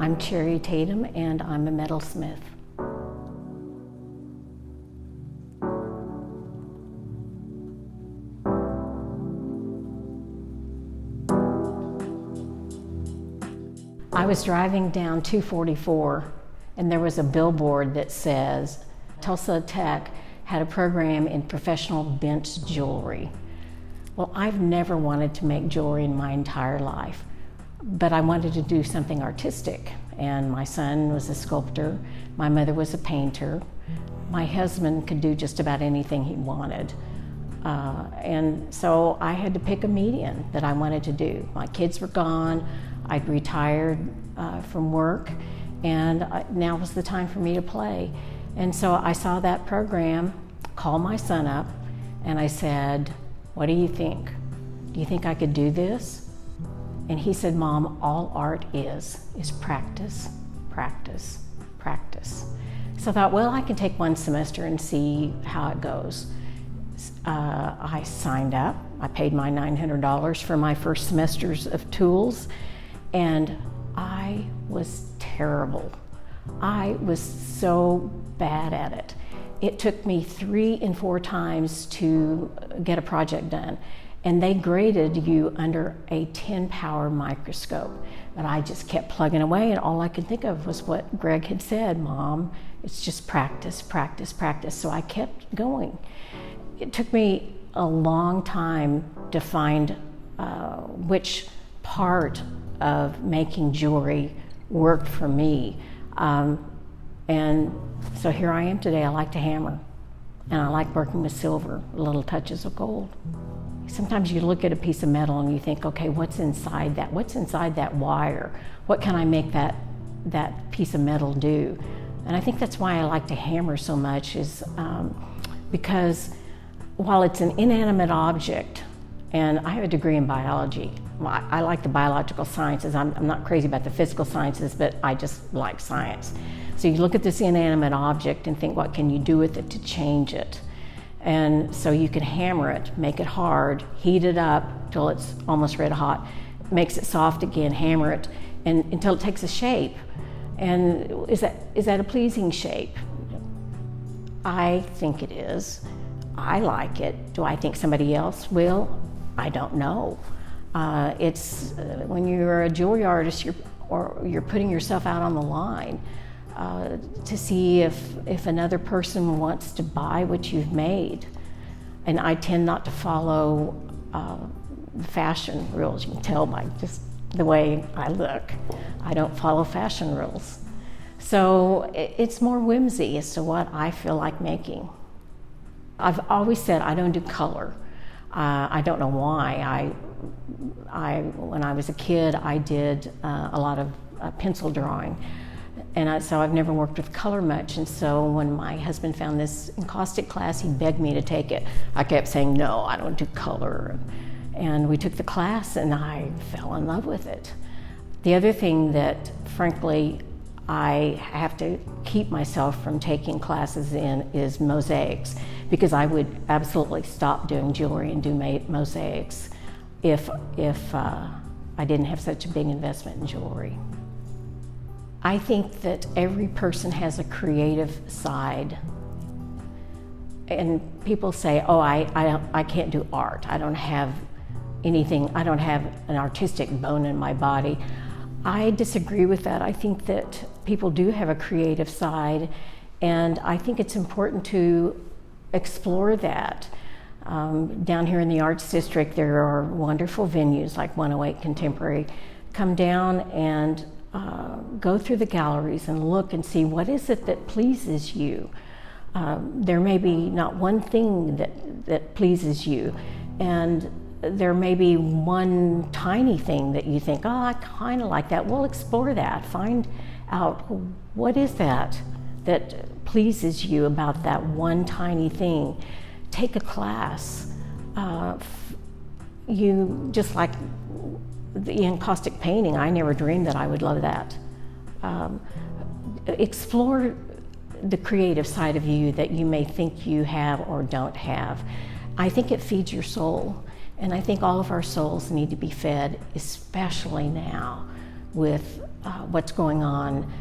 I'm Cheri Tatum, and I'm a metalsmith. I was driving down 244, and there was a billboard that says Tulsa Tech had a program in professional bent jewelry. Well, I've never wanted to make jewelry in my entire life, but I wanted to do something artistic. And my son was a sculptor, my mother was a painter, my husband could do just about anything he wanted. And so I had to pick a medium that I wanted to do. My kids were gone, I'd retired from work, and now was the time for me to play. And so I saw that program, called my son up, and I said, "What do you think? Do you think I could do this?" And he said, "Mom, all art is practice, practice, practice." So I thought, well, I can take one semester and see how it goes. I signed up. I paid my $900 for my first semesters of tools, and I was terrible. I was so bad at it. It took me 3 and 4 times to get a project done, and they graded you under a 10-power microscope. But I just kept plugging away, and all I could think of was what Greg had said, "Mom, it's just practice, practice, practice." So I kept going. It took me a long time to find which part of making jewelry worked for me. And so here I am today. I like to hammer, and I like working with silver, little touches of gold. Sometimes you look at a piece of metal and you think, okay, what's inside that? What's inside that wire? What can I make that piece of metal do? And I think that's why I like to hammer so much, is because while it's an inanimate object, and I have a degree in biology, I like the biological sciences. I'm not crazy about the physical sciences, but I just like science. So you look at this inanimate object and think, what can you do with it to change it? And so you can hammer it, make it hard, heat it up till it's almost red hot, makes it soft again, hammer it, and until it takes a shape. And is that a pleasing shape? I think it is. I like it. Do I think somebody else will? I don't know. It's when you're a jewelry artist, you're putting yourself out on the line to see if another person wants to buy what you've made. And I tend not to follow fashion rules. You can tell by just the way I look. I don't follow fashion rules. So it's more whimsy as to what I feel like making. I've always said I don't do color. I don't know why. When I was a kid, I did a lot of pencil drawing, and so I've never worked with color much. And so when my husband found this encaustic class, he begged me to take it. I kept saying, no, I don't do color. And we took the class, and I fell in love with it. The other thing that, frankly, I have to keep myself from taking classes in is mosaics, because I would absolutely stop doing jewelry and do mosaics if I didn't have such a big investment in jewelry. I think that every person has a creative side. And people say, oh, I can't do art. I don't have anything, I don't have an artistic bone in my body. I disagree with that. I think that people do have a creative side, and I think it's important to explore that. Down here in the Arts District, there are wonderful venues like 108 Contemporary. Come down and go through the galleries and look and see what is it that pleases you. There may be not one thing that pleases you, and there may be one tiny thing that you think, oh, I kind of like that. Well, explore that. Find out what is that pleases you about that one tiny thing. Take a class. You just like the encaustic painting, I never dreamed that I would love that. Explore the creative side of you that you may think you have or don't have. I think it feeds your soul. And I think all of our souls need to be fed, especially now with what's going on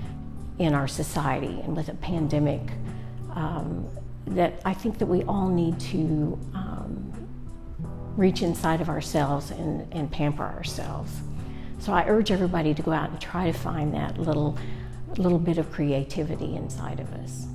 in our society and with a pandemic, that I think that we all need to reach inside of ourselves and pamper ourselves. So I urge everybody to go out and try to find that little bit of creativity inside of us.